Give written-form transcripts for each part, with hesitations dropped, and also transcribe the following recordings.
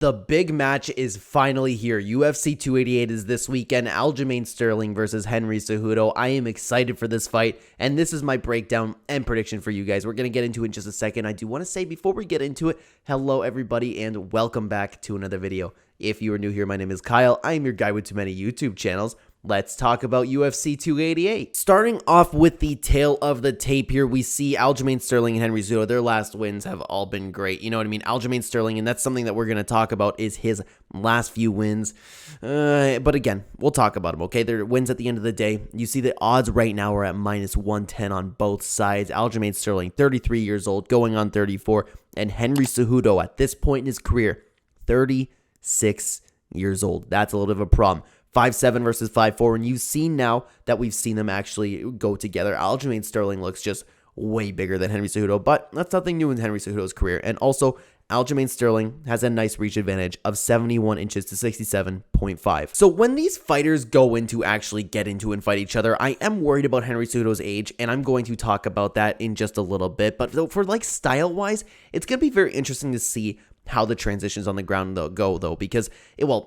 The big match is finally here. UFC 288 is this weekend. Aljamain Sterling versus Henry Cejudo. I am excited for this fight, and this is my breakdown and prediction for you guys. We're going to get into it in just a second. I do want to say before we get into it, hello everybody, and welcome back to another video. If you are new here, my name is Kyle. I am your guy with too many YouTube channels. Let's talk about UFC 288. Starting off with the tail of the tape here, we see Aljamain Sterling and Henry Cejudo. Their last wins have all been great. You know what I mean? Aljamain Sterling, and that's something that we're going to talk about, is his last few wins. But again, we'll talk about them, okay? Their wins at the end of the day. You see the odds right now are at -110 on both sides. Aljamain Sterling, 33 years old, going on 34. And Henry Cejudo, at this point in his career, 36 years old. That's a little bit of a problem. 5'7" versus 5'4", and you've seen now that we've seen them actually go together. Aljamain Sterling looks just way bigger than Henry Cejudo, but that's nothing new in Henry Cejudo's career. And also, Aljamain Sterling has a nice reach advantage of 71 inches to 67.5. So when these fighters go in to actually get into and fight each other, I am worried about Henry Cejudo's age, and I'm going to talk about that in just a little bit. But for like style-wise, it's going to be very interesting to see how the transitions on the ground go, though, because,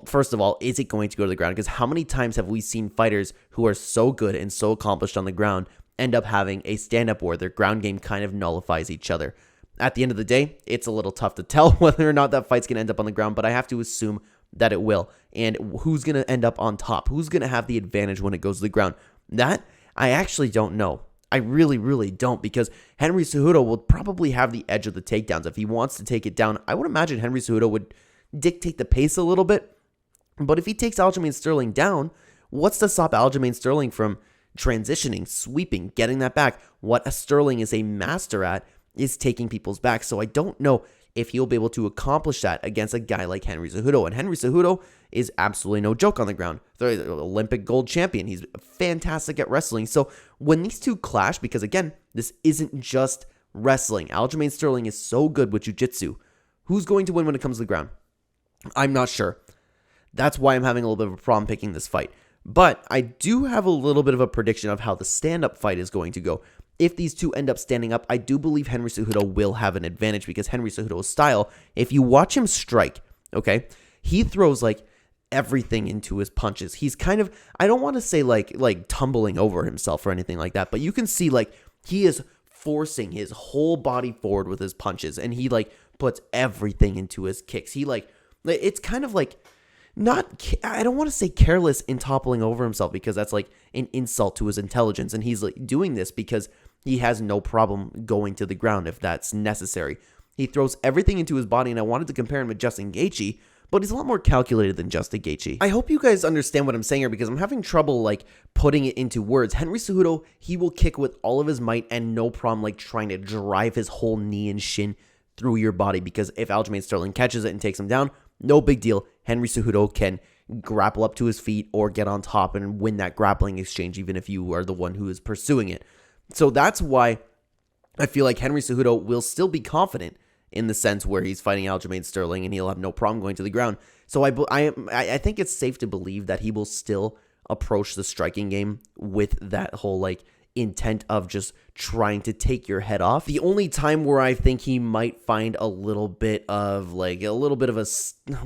first of all, is it going to go to the ground? Because how many times have we seen fighters who are so good and so accomplished on the ground end up having a stand-up where their ground game kind of nullifies each other? At the end of the day, it's a little tough to tell whether or not that fight's going to end up on the ground, but I have to assume that it will. And who's going to end up on top? Who's going to have the advantage when it goes to the ground? That, I actually don't know. I really, really don't, because Henry Cejudo will probably have the edge of the takedowns. If he wants to take it down, I would imagine Henry Cejudo would dictate the pace a little bit. But if he takes Aljamain Sterling down, what's to stop Aljamain Sterling from transitioning, sweeping, getting that back? What Sterling is a master at is taking people's back. So I don't know if he'll be able to accomplish that against a guy like Henry Cejudo. And Henry Cejudo is absolutely no joke on the ground. They're the Olympic gold champion. He's fantastic at wrestling. So when these two clash, because again, this isn't just wrestling. Aljamain Sterling is so good with jiu-jitsu. Who's going to win when it comes to the ground? I'm not sure. That's why I'm having a little bit of a problem picking this fight. But I do have a little bit of a prediction of how the stand-up fight is going to go. If these two end up standing up, I do believe Henry Cejudo will have an advantage, because Henry Cejudo's style, if you watch him strike, okay, he throws like everything into his punches. He's kind of, I don't want to say like tumbling over himself or anything like that, but you can see like he is forcing his whole body forward with his punches, and he like puts everything into his kicks. He like, it's kind of like, not, I don't want to say careless in toppling over himself, because that's like an insult to his intelligence, and he's like doing this because he has no problem going to the ground if that's necessary. He throws everything into his body, and I wanted to compare him with Justin Gaethje, but he's a lot more calculated than Justin Gaethje. I hope you guys understand what I'm saying here, because I'm having trouble like putting it into words. Henry Cejudo, he will kick with all of his might and no problem like trying to drive his whole knee and shin through your body, because if Aljamain Sterling catches it and takes him down, no big deal. Henry Cejudo can grapple up to his feet or get on top and win that grappling exchange, even if you are the one who is pursuing it. So that's why I feel like Henry Cejudo will still be confident in the sense where he's fighting Aljamain Sterling and he'll have no problem going to the ground. So I think it's safe to believe that he will still approach the striking game with that whole like intent of just trying to take your head off. The only time where I think he might find a little bit of a,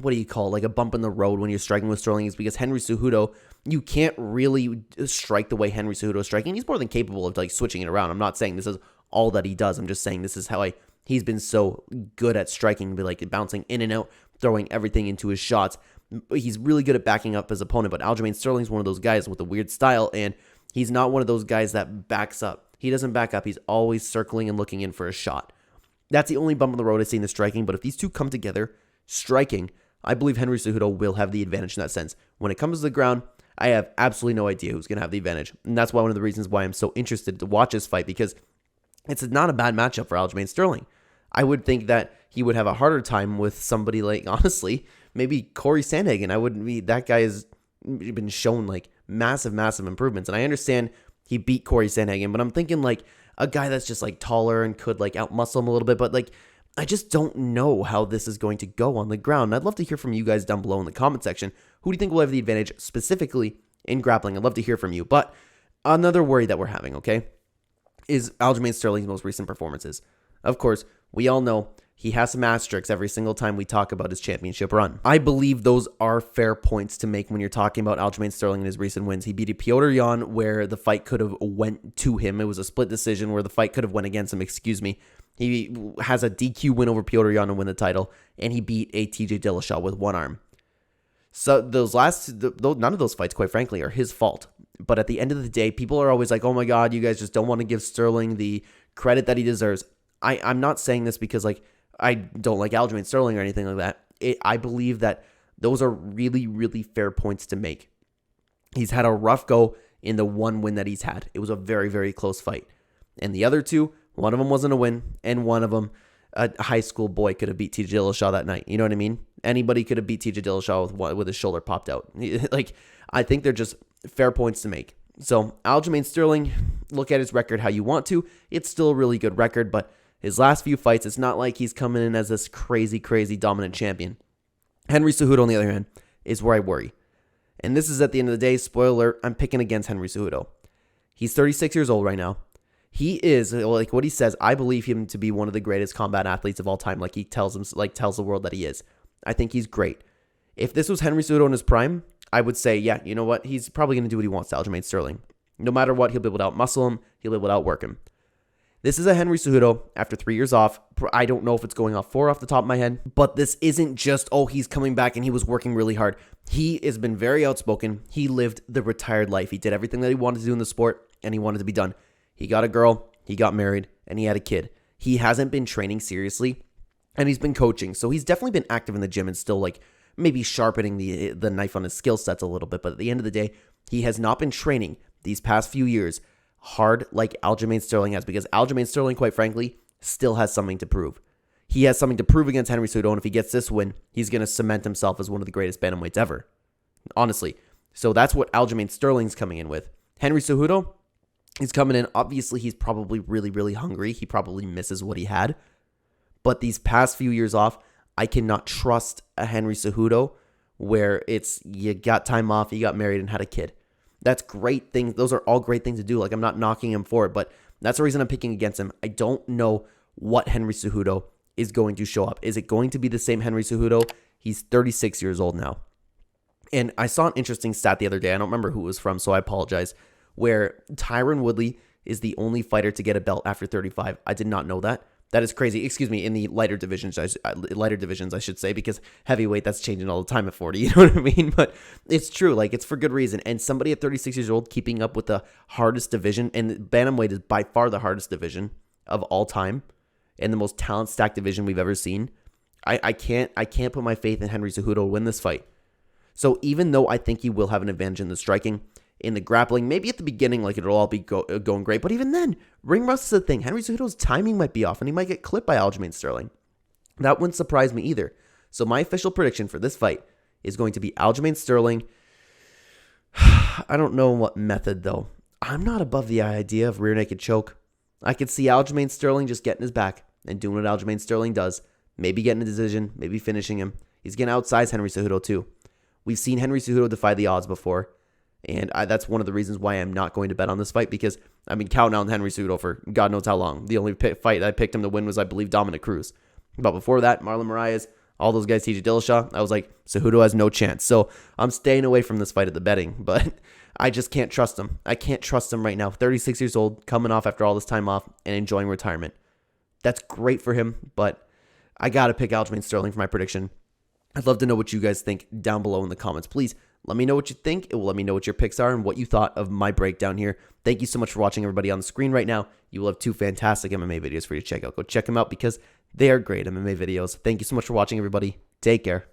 what do you call it, like a bump in the road when you're striking with Sterling, is because Henry Cejudo, you can't really strike the way Henry Cejudo is striking. He's more than capable of like switching it around. I'm not saying this is all that he does. I'm just saying this is how he's been so good at striking, like bouncing in and out, throwing everything into his shots. He's really good at backing up his opponent, but Aljamain Sterling's one of those guys with a weird style, and he's not one of those guys that backs up. He doesn't back up. He's always circling and looking in for a shot. That's the only bump in the road I see in the striking, but if these two come together striking, I believe Henry Cejudo will have the advantage in that sense. When it comes to the ground, I have absolutely no idea who's going to have the advantage, and that's why one of the reasons why I'm so interested to watch this fight, because it's not a bad matchup for Aljamain Sterling. I would think that he would have a harder time with somebody like, honestly, maybe Corey Sandhagen. That guy has been shown like massive improvements, and I understand he beat Corey Sandhagen, but I'm thinking like a guy that's just like taller and could like outmuscle him a little bit, but like I just don't know how this is going to go on the ground. And I'd love to hear from you guys down below in the comment section. Who do you think will have the advantage specifically in grappling? I'd love to hear from you. But another worry that we're having, okay, is Aljamain Sterling's most recent performances. Of course, we all know he has some asterisks every single time we talk about his championship run. I believe those are fair points to make when you're talking about Aljamain Sterling and his recent wins. He beat Petr Yan where the fight could have went to him. It was a split decision where the fight could have went against him, He has a DQ win over Petr Yan to win the title, and he beat a TJ Dillashaw with one arm. So none of those fights, quite frankly, are his fault. But at the end of the day, people are always like, oh my God, you guys just don't want to give Sterling the credit that he deserves. I'm not saying this because I don't like Aljamain Sterling or anything like that. I believe that those are really, really fair points to make. He's had a rough go in the one win that he's had. It was a very, very close fight. And the other two, one of them wasn't a win, and one of them, a high school boy could have beat TJ Dillashaw that night. You know what I mean? Anybody could have beat TJ Dillashaw with his shoulder popped out. I think they're just fair points to make. So Aljamain Sterling, look at his record how you want to. It's still a really good record, but his last few fights, it's not like he's coming in as this crazy, crazy dominant champion. Henry Cejudo, on the other hand, is where I worry. And this is at the end of the day, spoiler alert, I'm picking against Henry Cejudo. He's 36 years old right now. He is, like what he says, I believe him to be one of the greatest combat athletes of all time, like he tells the world that he is. I think he's great. If this was Henry Cejudo in his prime, I would say, yeah, you know what? He's probably going to do what he wants to Aljamain Sterling. No matter what, he'll be able to outmuscle him. He'll be able to outwork him. This is a Henry Cejudo after 3 years off. I don't know if it's going off 4 off the top of my head, but this isn't just, oh, he's coming back and he was working really hard. He has been very outspoken. He lived the retired life. He did everything that he wanted to do in the sport, and he wanted to be done. He got a girl, he got married, and he had a kid. He hasn't been training seriously, and he's been coaching. So he's definitely been active in the gym and still maybe sharpening the knife on his skill sets a little bit. But at the end of the day, he has not been training these past few years hard like Aljamain Sterling has, because Aljamain Sterling, quite frankly, still has something to prove. He has something to prove against Henry Cejudo, and if he gets this win, he's going to cement himself as one of the greatest bantamweights ever. Honestly. So that's what Aljamain Sterling's coming in with. Henry Cejudo, he's coming in. Obviously, he's probably really, really hungry. He probably misses what he had. But these past few years off, I cannot trust a Henry Cejudo where it's you got time off, you got married, and had a kid. That's great things. Those are all great things to do. I'm not knocking him for it, but that's the reason I'm picking against him. I don't know what Henry Cejudo is going to show up. Is it going to be the same Henry Cejudo? He's 36 years old now. And I saw an interesting stat the other day. I don't remember who it was from, so I apologize. Where Tyron Woodley is the only fighter to get a belt after 35. I did not know that. That is crazy. Excuse me, in the lighter divisions, I should say, because heavyweight, that's changing all the time at 40. You know what I mean? But it's true. It's for good reason. And somebody at 36 years old keeping up with the hardest division, and bantamweight is by far the hardest division of all time, and the most talent-stacked division we've ever seen. I can't put my faith in Henry Cejudo to win this fight. So even though I think he will have an advantage in the striking, in the grappling, maybe at the beginning, it'll all be going great. But even then, ring rust is the thing. Henry Cejudo's timing might be off, and he might get clipped by Aljamain Sterling. That wouldn't surprise me either. So my official prediction for this fight is going to be Aljamain Sterling. I don't know what method, though. I'm not above the idea of rear naked choke. I could see Aljamain Sterling just getting his back and doing what Aljamain Sterling does. Maybe getting a decision, maybe finishing him. He's going to outsize Henry Cejudo, too. We've seen Henry Cejudo defy the odds before. And that's one of the reasons why I'm not going to bet on this fight, because I've been counting on Henry Cejudo for God knows how long. The only fight I picked him to win was, I believe, Dominic Cruz. But before that, Marlon Moraes, all those guys, TJ Dillashaw, I was like, Cejudo has no chance. So I'm staying away from this fight at the betting, but I just can't trust him. I can't trust him right now. 36 years old, coming off after all this time off and enjoying retirement. That's great for him, but I got to pick Aljamain Sterling for my prediction. I'd love to know what you guys think down below in the comments. Please let me know what you think. It will let me know what your picks are and what you thought of my breakdown here. Thank you so much for watching, everybody on the screen right now. You will have 2 fantastic MMA videos for you to check out. Go check them out because they are great MMA videos. Thank you so much for watching, everybody. Take care.